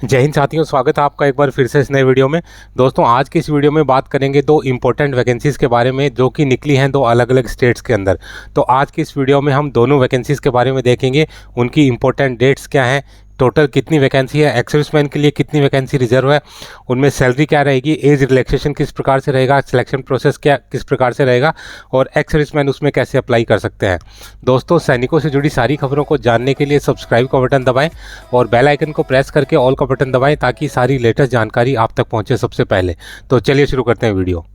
जय हिंद साथियों, स्वागत है आपका एक बार फिर से इस नए वीडियो में। दोस्तों, आज की इस वीडियो में बात करेंगे दो इम्पोर्टेंट वैकेंसीज़ के बारे में जो कि निकली हैं दो अलग अलग स्टेट्स के अंदर। तो आज की इस वीडियो में हम दोनों वैकेंसीज़ के बारे में देखेंगे, उनकी इम्पोर्टेंट डेट्स क्या हैं, टोटल कितनी वैकेंसी है, एक्स सर्विसमैन के लिए कितनी वैकेंसी रिजर्व है, उनमें सैलरी क्या रहेगी, एज रिलैक्सेशन किस प्रकार से रहेगा, सिलेक्शन प्रोसेस क्या किस प्रकार से रहेगा और एक्स सर्विसमैन उसमें कैसे अप्लाई कर सकते हैं। दोस्तों, सैनिकों से जुड़ी सारी खबरों को जानने के लिए सब्सक्राइब का बटन दबाएं और बेल आइकन को प्रेस करके ऑल का बटन दबाएं ताकि सारी लेटेस्ट जानकारी आप तक पहुंचे सबसे पहले। तो चलिए शुरू करते हैं वीडियो।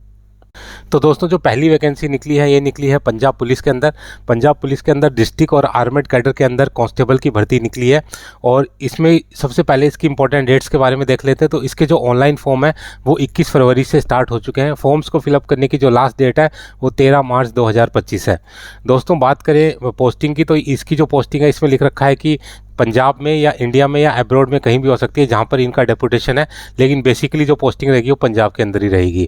तो दोस्तों, जो पहली वैकेंसी निकली है ये निकली है पंजाब पुलिस के अंदर। पंजाब पुलिस के अंदर डिस्ट्रिक्ट और आर्मेड कैडर के अंदर कांस्टेबल की भर्ती निकली है और इसमें सबसे पहले इसकी इंपॉर्टेंट डेट्स के बारे में देख लेते हैं। तो इसके जो ऑनलाइन फॉर्म है वो 21 फरवरी से स्टार्ट हो चुके हैं। फॉर्म्स को फिलअप करने की जो लास्ट डेट है वो 13 मार्च 2025 है। दोस्तों, बात करें पोस्टिंग की तो इसकी जो पोस्टिंग है इसमें लिख रखा है कि पंजाब में या इंडिया में या अब्रॉड में कहीं भी हो सकती है जहां पर इनका डेपुटेशन है, लेकिन बेसिकली जो पोस्टिंग रहेगी वो पंजाब के अंदर ही रहेगी।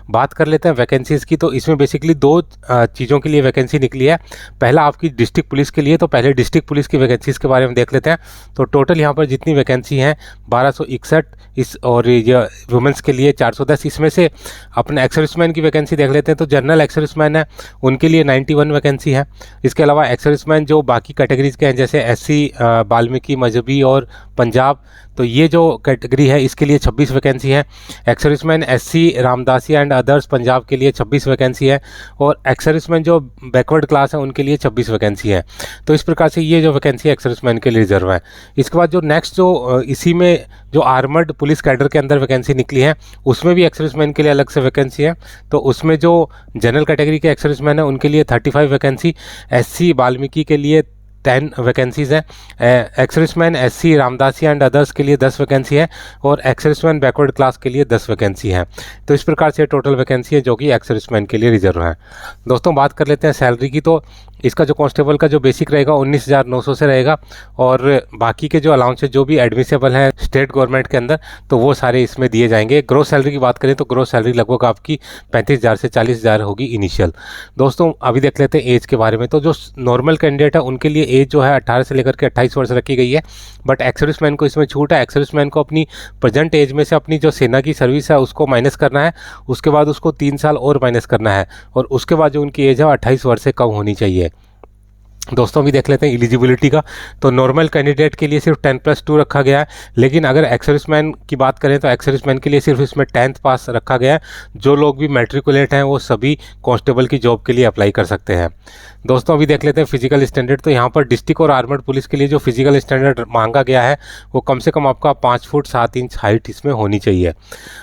बात कर लेते हैं वैकेंसीज़ की। तो इसमें बेसिकली दो चीज़ों के लिए वैकेंसी निकली है। पहला आपकी डिस्ट्रिक्ट पुलिस के लिए, तो पहले डिस्ट्रिक्ट पुलिस की वैकेंसीज़ के बारे में देख लेते हैं। तो टोटल यहाँ पर जितनी वैकेंसी हैं 1261 इस, और ये वुमेंस के लिए 410। इसमें से अपने एक्स सर्विसमैन की वैकेंसी देख लेते हैं। तो जनरल एक्स सर्विसमैन है उनके लिए 91 वैकेंसी है। इसके अलावा एक्स सर्विसमैन जो बाकी कैटेगरीज के हैं जैसे SC, वाल्मीकि, मजहबी और पंजाब, तो ये जो कैटेगरी है इसके लिए 26 वैकेंसी है। Ex serviceman SC, Ramdasi and others Punjab के लिए 26 वैकेंसी है और एक्स सर्विसमैन जो बैकवर्ड क्लास है उनके लिए 26 वैकेंसी है। तो इस प्रकार से ये जो वैकेंसी एक्स सर्विसमैन के लिए रिजर्व है। इसके बाद जो नेक्स्ट जो इसी में जो आर्मर्ड पुलिस कैडर के अंदर वैकेंसी निकली है उसमें भी एक्स सर्विसमैन के लिए अलग से वैकेंसी है। तो उसमें जो जनरल कैटेगरी के एक्स सर्विसमैन है उनके लिए 35 वैकेंसी, SC वाल्मीकि के लिए 10 वैकेंसीज़ है, ex serviceman SC, Ramdasi and others के लिए 10 वैकेंसी है और एक्स सर्विसमैन बैकवर्ड क्लास के लिए 10 वैकेंसी है। तो इस प्रकार से टोटल वैकेंसी है जो कि एक्स सर्विसमैन के लिए रिजर्व है। दोस्तों, बात कर लेते हैं सैलरी की। तो इसका जो कांस्टेबल का जो बेसिक रहेगा 19,900 से रहेगा और बाकी के जो अलाउंसेज जो भी एडमिसेबल हैं स्टेट गवर्नमेंट के अंदर तो वो सारे इसमें दिए जाएंगे। ग्रोस सैलरी की बात करें तो ग्रोस सैलरी लगभग आपकी 35,000 से 40,000 होगी इनिशियल। दोस्तों, अभी देख लेते हैं एज के बारे में। तो जो नॉर्मल कैंडिडेट है उनके लिए एज जो है 18 से लेकर के 28 वर्ष रखी गई है, बट एक्स सर्विसमैन को इसमें छूट है। एक्स सर्विसमैन को अपनी प्रेजेंट एज में से अपनी जो सेना की सर्विस है उसको माइनस करना है, उसके बाद उसको 3 साल और माइनस करना है और उसके बाद जो उनकी एज है 28 वर्ष से कम होनी चाहिए। दोस्तों, अभी देख लेते हैं एलिजिबिलिटी का। तो नॉर्मल कैंडिडेट के लिए सिर्फ 10+2 रखा गया है, लेकिन अगर एक्स सर्विसमैन की बात करें तो एक्स सर्विसमैन के लिए सिर्फ इसमें 10th पास रखा गया है। जो लोग भी मैट्रिकुलेट हैं वो सभी कांस्टेबल की जॉब के लिए अप्लाई कर सकते हैं। दोस्तों, अभी देख लेते हैं फिजिकल स्टैंडर्ड। तो यहाँ पर डिस्ट्रिक्ट और आर्मर्ड पुलिस के लिए जो फिजिकल स्टैंडर्ड मांगा गया है वो कम से कम आपका 5 फुट 7 इंच हाइट इसमें होनी चाहिए।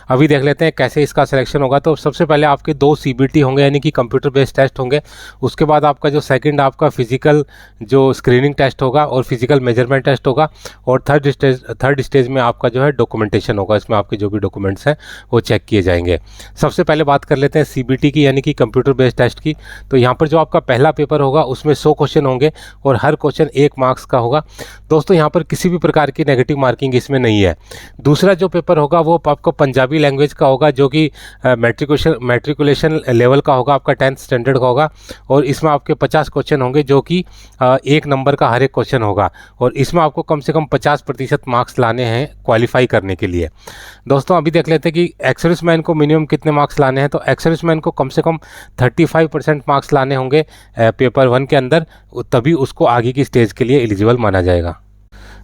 अभी देख लेते हैं कैसे इसका सिलेक्शन होगा। तो सबसे पहले आपके 2 CBT होंगे यानी कि कंप्यूटर बेस्ड टेस्ट होंगे। उसके बाद आपका जो सेकंड आपका फिजिकल जो स्क्रीनिंग टेस्ट होगा और फिजिकल मेजरमेंट टेस्ट होगा और थर्ड स्टेज में आपका जो है डॉक्यूमेंटेशन होगा। इसमें आपके जो भी डॉक्यूमेंट्स हैं वो चेक किए जाएंगे। सबसे पहले बात कर लेते हैं CBT की यानी कि कंप्यूटर बेस्ड टेस्ट की। तो यहाँ पर जो आपका पहला पेपर होगा उसमें 100 क्वेश्चन होंगे और हर क्वेश्चन 1 मार्क्स का होगा। दोस्तों, यहाँ पर किसी भी प्रकार की नेगेटिव मार्किंग इसमें नहीं है। दूसरा जो पेपर होगा वो आपको पंजाबी लैंग्वेज का होगा जो कि मैट्रिकुलेशन लेवल का होगा, आपका 10th स्टैंडर्ड का होगा और इसमें आपके 50 क्वेश्चन होंगे जो कि 1 नंबर का हर एक क्वेश्चन होगा और इसमें आपको कम से कम 50% मार्क्स लाने हैं क्वालिफाई करने के लिए। दोस्तों, अभी देख लेते हैं कि एक्स सर्विसमैन को मिनिमम कितने मार्क्स लाने हैं। तो एक्स सर्विसमैन को कम से कम 35% मार्क्स लाने होंगे पेपर 1 के अंदर, तभी उसको आगे की स्टेज के लिए एलिजिबल माना जाएगा।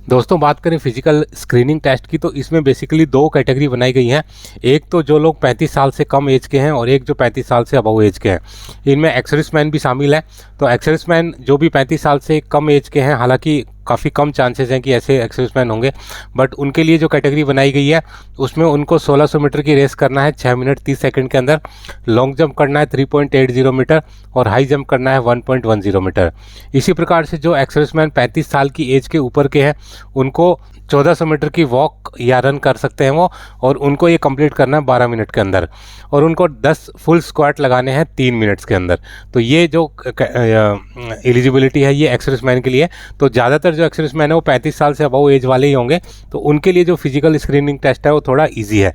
दोस्तों, बात करें फिजिकल स्क्रीनिंग टेस्ट की तो इसमें बेसिकली 2 कैटेगरी बनाई गई हैं। एक तो जो लोग 35 साल से कम एज के हैं और एक जो 35 साल से अबव एज के हैं। इनमें एक्स सर्विसमैन भी शामिल है। तो एक्स सर्विसमैन जो भी 35 साल से कम एज के हैं, हालांकि काफ़ी कम चांसेस हैं कि ऐसे एक्स सर्विसमैन होंगे, बट उनके लिए जो कैटेगरी बनाई गई है उसमें उनको 1600 मीटर की रेस करना है 6 मिनट 30 सेकंड के अंदर, लॉन्ग जंप करना है 3.80 मीटर और हाई जंप करना है 1.10 मीटर। इसी प्रकार से जो एक्स सर्विसमैन 35 साल की एज के ऊपर के हैं उनको 1400 मीटर की वॉक या रन कर सकते हैं वो, और उनको ये कंप्लीट करना है 12 मिनट के अंदर और उनको 10 फुल स्क्वाट लगाने हैं 3 मिनट्स के अंदर। तो ये जो एलिजिबिलिटी है ये एक्स सर्विसमैन के लिए। तो ज़्यादातर जो एक्स सर्विसमैन है वो 35 साल से अबव एज वाले ही होंगे, तो उनके लिए जो फिजिकल स्क्रीनिंग टेस्ट है वो थोड़ा ईजी है।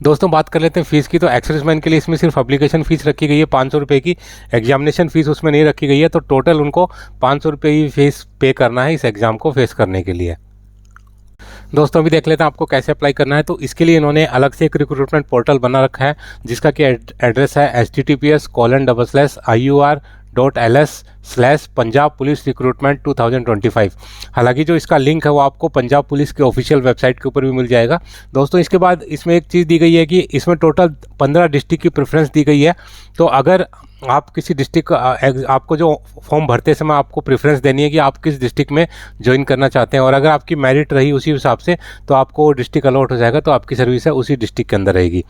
दोस्तों, बात कर लेते हैं फीस की। तो एक्स सर्विसमैन के लिए इसमें सिर्फ एप्लीकेशन फ़ीस रखी गई है 500 रुपये की, एग्जामिनेशन फ़ीस उसमें नहीं रखी गई है। तो टोटल उनको 500 रुपये ही फीस पे करना है इस एग्ज़ाम को फेस करने के लिए। दोस्तों अभी देख लेते हैं आपको कैसे अप्लाई करना है। तो इसके लिए इन्होंने अलग से एक रिक्रूटमेंट पोर्टल बना रखा है जिसका कि एड्रेस है https://iur.ls/पंजाब पुलिस रिक्रूटमेंट 2025। हालांकि जो इसका लिंक है वो आपको पंजाब पुलिस के ऑफिशियल वेबसाइट के ऊपर भी मिल जाएगा। दोस्तों इसके बाद इसमें एक चीज़ दी गई है कि इसमें टोटल 15 डिस्ट्रिक्ट की प्रेफरेंस दी गई है। तो अगर आप किसी डिस्ट्रिक्ट आपको जो फॉर्म भरते समय आपको प्रेफरेंस देनी है कि आप किस डिस्ट्रिक्ट में ज्वाइन करना चाहते हैं, और अगर आपकी मेरिट रही उसी हिसाब से तो आपको डिस्ट्रिक्ट अलॉट हो जाएगा, तो आपकी सर्विस है उसी डिस्ट्रिक्ट के अंदर रहेगी।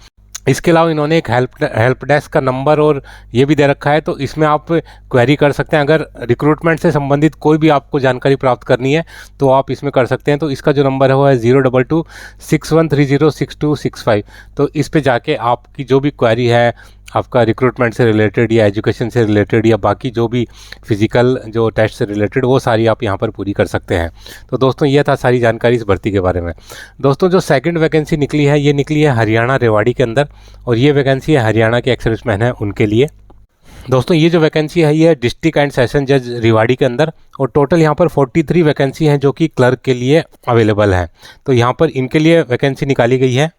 इसके अलावा इन्होंने एक हेल्प डेस्क का नंबर और ये भी दे रखा है, तो इसमें आप क्वेरी कर सकते हैं। अगर रिक्रूटमेंट से संबंधित कोई भी आपको जानकारी प्राप्त करनी है तो आप इसमें कर सकते हैं। तो इसका जो नंबर है वो है 02261306265। तो इस पे जाके आपकी जो भी क्वेरी है आपका रिक्रूटमेंट से रिलेटेड या एजुकेशन से रिलेटेड या बाकी जो भी फिजिकल जो टेस्ट से रिलेटेड, वो सारी आप यहाँ पर पूरी कर सकते हैं। तो दोस्तों ये था सारी जानकारी इस भर्ती के बारे में। दोस्तों जो सेकंड वैकेंसी निकली है ये निकली है हरियाणा रेवाड़ी के अंदर, और ये वैकेंसी है हरियाणा के एक्स सर्विसमैन हैं उनके लिए। दोस्तों ये जो वैकेंसी है ये डिस्ट्रिक्ट एंड सेशन जज रेवाड़ी के अंदर, और टोटल यहाँ पर 43 वैकेंसी हैं जो कि क्लर्क के लिए अवेलेबल है। तो यहाँ पर इनके लिए वैकेंसी निकाली गई है।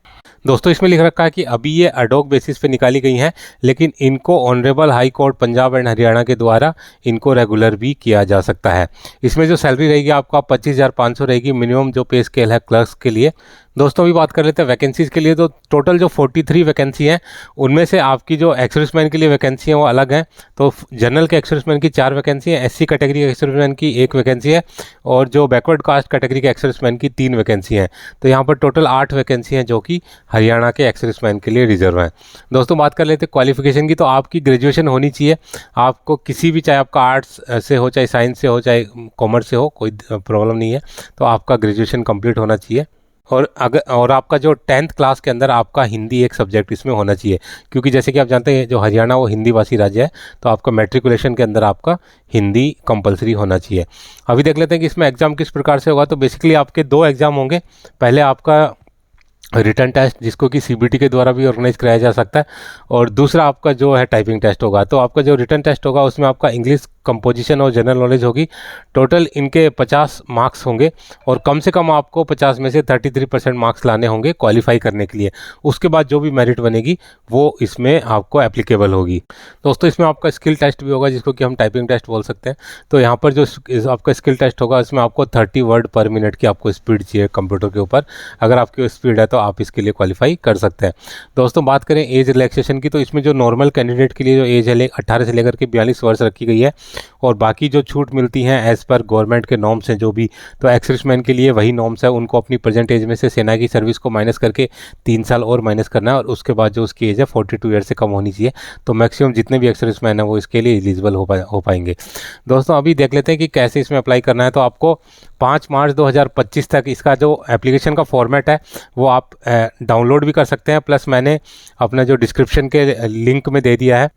दोस्तों इसमें लिख रखा है कि अभी ये एडॉक बेसिस पे निकाली गई हैं, लेकिन इनको honourable high court Punjab and Haryana के द्वारा इनको रेगुलर भी किया जा सकता है। इसमें जो सैलरी रहेगी आपका 25,500 रहेगी, मिनिमम जो पे स्केल है क्लर्क्स के लिए। दोस्तों अभी बात कर लेते हैं वैकेंसीज़ के लिए। तो टोटल जो 43 वैकेंसी हैं उनमें से आपकी जो एक्स सर्विसमैन के लिए वैकेंसी है वो अलग हैं। तो जनरल के एक्स सर्विसमैन की 4 वैकेंसी है, SC कैटेगरी के एक्स सर्विसमैन की 1 वैकेंसी है, और जो बैकवर्ड कास्ट कैटेगरी के एक्स सर्विसमैन की 3 वैकेंसी हैं। तो यहाँ पर टोटल 8 वैकेंसी हैं जो कि हरियाणा के एक्स सर्विसमैन के लिए रिजर्व हैं। दोस्तों बात कर लेते हैं क्वालिफिकेशन की। तो आपकी ग्रेजुएशन होनी चाहिए, आपको किसी भी, चाहे आपका आर्ट्स से हो, चाहे साइंस से हो, चाहे कॉमर्स से हो, कोई प्रॉब्लम नहीं है। तो आपका ग्रेजुएशन कंप्लीट होना चाहिए, और आपका जो 10th क्लास के अंदर आपका हिंदी एक सब्जेक्ट इसमें होना चाहिए, क्योंकि जैसे कि आप जानते हैं जो हरियाणा वो हिंदी भाषी राज्य है, तो आपका मैट्रिकुलेशन के अंदर आपका हिंदी कंपलसरी होना चाहिए। अभी देख लेते हैं कि इसमें एग्ज़ाम किस प्रकार से होगा। तो बेसिकली आपके 2 एग्ज़ाम होंगे। पहले आपका रिटन टेस्ट जिसको कि CBT के द्वारा भी ऑर्गेनाइज कराया जा सकता है, और दूसरा आपका जो है टाइपिंग टेस्ट होगा। तो आपका जो रिटन टेस्ट होगा उसमें आपका इंग्लिश, कंपोजिशन और जनरल नॉलेज होगी। टोटल इनके 50 मार्क्स होंगे, और कम से कम आपको 50 में से 33% मार्क्स लाने होंगे क्वालिफाई करने के लिए। उसके बाद जो भी मेरिट बनेगी वो इसमें आपको एप्लीकेबल होगी। दोस्तों इसमें आपका स्किल टेस्ट भी होगा जिसको कि हम टाइपिंग टेस्ट बोल सकते हैं। तो यहाँ पर जो आपका स्किल टेस्ट होगा इसमें आपको 30 वर्ड पर मिनट की आपको स्पीड चाहिए कंप्यूटर के ऊपर। अगर आपकी स्पीड है तो आप इसके लिए क्वालिफाई कर सकते हैं। दोस्तों बात करें एज रिलैक्सेशन की, तो इसमें जो नॉर्मल कैंडिडेट के लिए जो एज है 18 से लेकर के 42 वर्ष रखी गई है, और बाकी जो छूट मिलती हैं एज़ पर गवर्नमेंट के नॉर्म्स हैं जो भी, तो एक्स सर्विसमैन के लिए वही नॉर्म्स है। उनको अपनी प्रेजेंट एज में से सेना की सर्विस को माइनस करके 3 साल और माइनस करना है, और उसके बाद जो उसकी एज है 42 ईयर से कम होनी चाहिए। तो मैक्सिमम जितने भी एक्स सर्विसमैन हैं वो इसके लिए एलिजिबल हो पाएंगे। दोस्तों अभी देख लेते हैं कि कैसे इसमें अप्लाई करना है। तो आपको 5 मार्च 2025 तक इसका जो एप्लीकेशन का फॉर्मेट है वो आप डाउनलोड भी कर सकते हैं, प्लस मैंने अपना जो डिस्क्रिप्शन के लिंक में दे दिया है,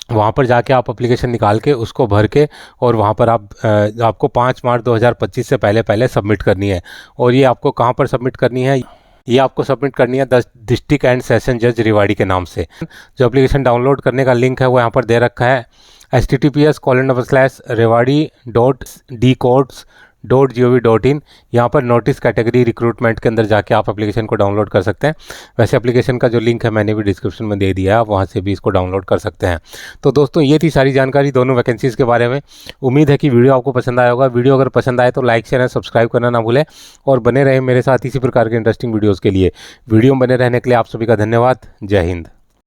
वहाँ पर जाके आप एप्लीकेशन निकाल के उसको भर के, और वहाँ पर आपको 5 मार्च 2025 से पहले सबमिट करनी है। और ये आपको कहाँ पर सबमिट करनी है, ये आपको सबमिट करनी है 10 डिस्ट्रिक्ट एंड सेशन जज रेवाड़ी के नाम से। जो एप्लीकेशन डाउनलोड करने का लिंक है वो यहाँ पर दे रखा है https://rewadi.dcodes.gov.in। यहाँ पर नोटिस कैटेगरी रिक्रूटमेंट के अंदर जाके आप एप्लीकेशन को डाउनलोड कर सकते हैं। वैसे एप्लीकेशन का जो लिंक है मैंने भी डिस्क्रिप्शन में दे दिया है, आप वहाँ से भी इसको डाउनलोड कर सकते हैं। तो दोस्तों ये थी सारी जानकारी दोनों वैकेंसीज़ के बारे में। उम्मीद है कि वीडियो आपको पसंद आया होगा। वीडियो अगर पसंद आए तो लाइक शेयर एंड सब्सक्राइब करना ना भूलें, और बने रहें मेरे साथ इसी प्रकार के इंटरेस्टिंग वीडियोज़ के लिए। वीडियो में बने रहने के लिए आप सभी का धन्यवाद। जय हिंद।